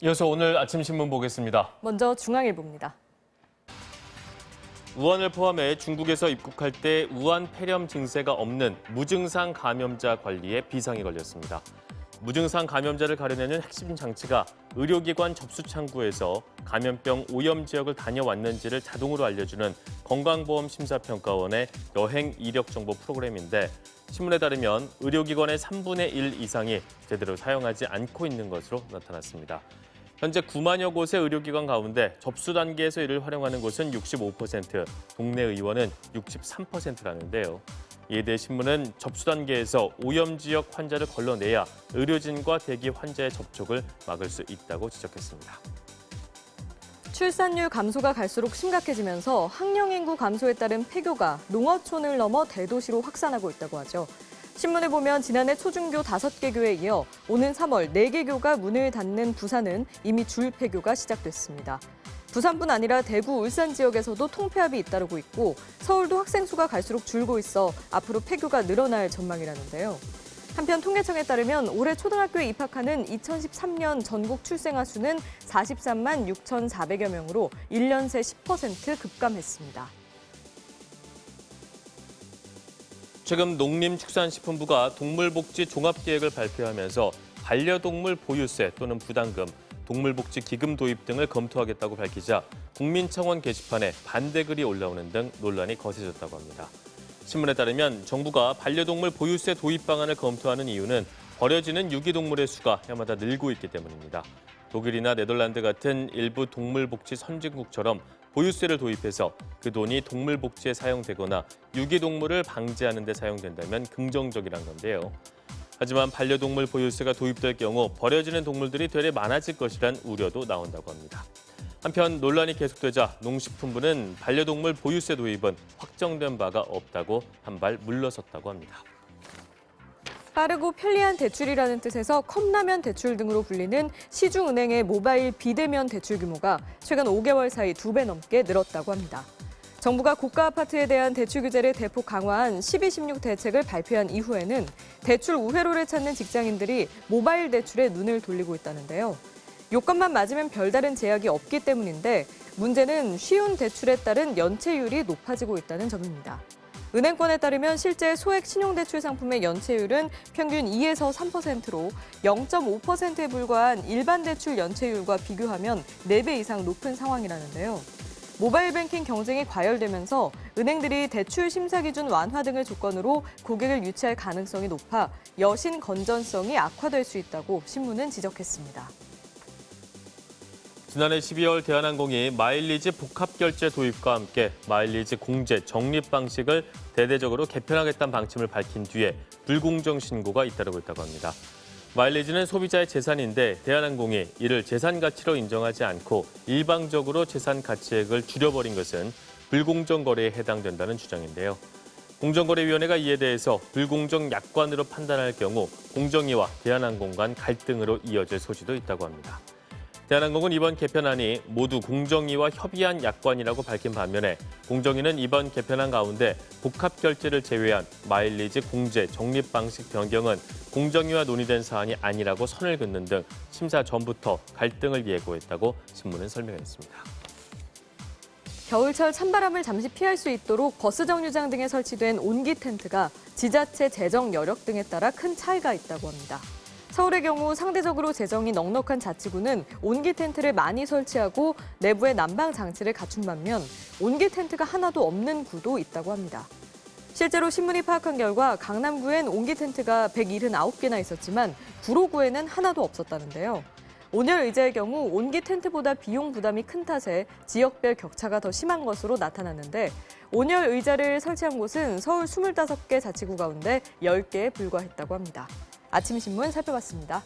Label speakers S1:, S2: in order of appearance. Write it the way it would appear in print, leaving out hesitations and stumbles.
S1: 이어서 오늘 아침 신문 보겠습니다.
S2: 먼저 중앙일보입니다.
S1: 우한을 포함해 중국에서 입국할 때 우한 폐렴 증세가 없는 무증상 감염자 관리에 비상이 걸렸습니다. 무증상 감염자를 가려내는 핵심 장치가 의료기관 접수 창구에서 감염병 오염 지역을 다녀왔는지를 자동으로 알려주는 건강보험심사평가원의 여행 이력 정보 프로그램인데 신문에 따르면 의료기관의 3분의 1 이상이 제대로 사용하지 않고 있는 것으로 나타났습니다. 현재 9만여 곳의 의료기관 가운데 접수 단계에서 이를 활용하는 곳은 65%, 동네 의원은 63%라는데요. 이에 대해 신문은 접수 단계에서 오염 지역 환자를 걸러내야 의료진과 대기 환자의 접촉을 막을 수 있다고 지적했습니다.
S2: 출산율 감소가 갈수록 심각해지면서 학령 인구 감소에 따른 폐교가 농어촌을 넘어 대도시로 확산하고 있다고 하죠. 신문을 보면 지난해 초중교 5개 교에 이어 오는 3월 4개 교가 문을 닫는 부산은 이미 줄 폐교가 시작됐습니다. 부산뿐 아니라 대구, 울산 지역에서도 통폐합이 잇따르고 있고 서울도 학생 수가 갈수록 줄고 있어 앞으로 폐교가 늘어날 전망이라는데요. 한편 통계청에 따르면 올해 초등학교에 입학하는 2013년 전국 출생아 수는 43만 6,400여 명으로 1년 새 10% 급감했습니다.
S1: 최근 농림축산식품부가 동물복지 종합계획을 발표하면서 반려동물 보유세 또는 부담금, 동물복지 기금 도입 등을 검토하겠다고 밝히자 국민청원 게시판에 반대글이 올라오는 등 논란이 거세졌다고 합니다. 신문에 따르면 정부가 반려동물 보유세 도입 방안을 검토하는 이유는 버려지는 유기동물의 수가 해마다 늘고 있기 때문입니다. 독일이나 네덜란드 같은 일부 동물복지 선진국처럼 보유세를 도입해서 그 돈이 동물복지에 사용되거나 유기동물을 방지하는 데 사용된다면 긍정적이란 건데요. 하지만 반려동물 보유세가 도입될 경우 버려지는 동물들이 되레 많아질 것이란 우려도 나온다고 합니다. 한편 논란이 계속되자 농식품부는 반려동물 보유세 도입은 확정된 바가 없다고 한 발 물러섰다고 합니다.
S2: 빠르고 편리한 대출이라는 뜻에서 컵라면 대출 등으로 불리는 시중은행의 모바일 비대면 대출 규모가 최근 5개월 사이 2배 넘게 늘었다고 합니다. 정부가 고가 아파트에 대한 대출 규제를 대폭 강화한 12.16 대책을 발표한 이후에는 대출 우회로를 찾는 직장인들이 모바일 대출에 눈을 돌리고 있다는데요. 요건만 맞으면 별다른 제약이 없기 때문인데 문제는 쉬운 대출에 따른 연체율이 높아지고 있다는 점입니다. 은행권에 따르면 실제 소액 신용대출 상품의 연체율은 평균 2에서 3%로 0.5%에 불과한 일반 대출 연체율과 비교하면 4배 이상 높은 상황이라는데요. 모바일 뱅킹 경쟁이 과열되면서 은행들이 대출 심사 기준 완화 등을 조건으로 고객을 유치할 가능성이 높아 여신 건전성이 악화될 수 있다고 신문은 지적했습니다.
S1: 지난해 12월 대한항공이 마일리지 복합결제 도입과 함께 마일리지 공제, 적립 방식을 대대적으로 개편하겠다는 방침을 밝힌 뒤에 불공정 신고가 잇따르고 있다고 합니다. 마일리지는 소비자의 재산인데 대한항공이 이를 재산 가치로 인정하지 않고 일방적으로 재산 가치액을 줄여버린 것은 불공정 거래에 해당된다는 주장인데요. 공정거래위원회가 이에 대해서 불공정 약관으로 판단할 경우 공정위와 대한항공 간 갈등으로 이어질 소지도 있다고 합니다. 대한항공은 이번 개편안이 모두 공정위와 협의한 약관이라고 밝힌 반면에 공정위는 이번 개편안 가운데 복합결제를 제외한 마일리지 공제, 적립 방식 변경은 공정위와 논의된 사안이 아니라고 선을 긋는 등 심사 전부터 갈등을 예고했다고 신문은 설명했습니다.
S2: 겨울철 찬바람을 잠시 피할 수 있도록 버스 정류장 등에 설치된 온기 텐트가 지자체 재정 여력 등에 따라 큰 차이가 있다고 합니다. 서울의 경우 상대적으로 재정이 넉넉한 자치구는 온기 텐트를 많이 설치하고 내부에 난방 장치를 갖춘 반면 온기 텐트가 하나도 없는 구도 있다고 합니다. 실제로 신문이 파악한 결과 강남구엔 온기 텐트가 179개나 있었지만 구로구에는 하나도 없었다는데요. 온열 의자의 경우 온기 텐트보다 비용 부담이 큰 탓에 지역별 격차가 더 심한 것으로 나타났는데 온열 의자를 설치한 곳은 서울 25개 자치구 가운데 10개에 불과했다고 합니다. 아침 신문 살펴봤습니다.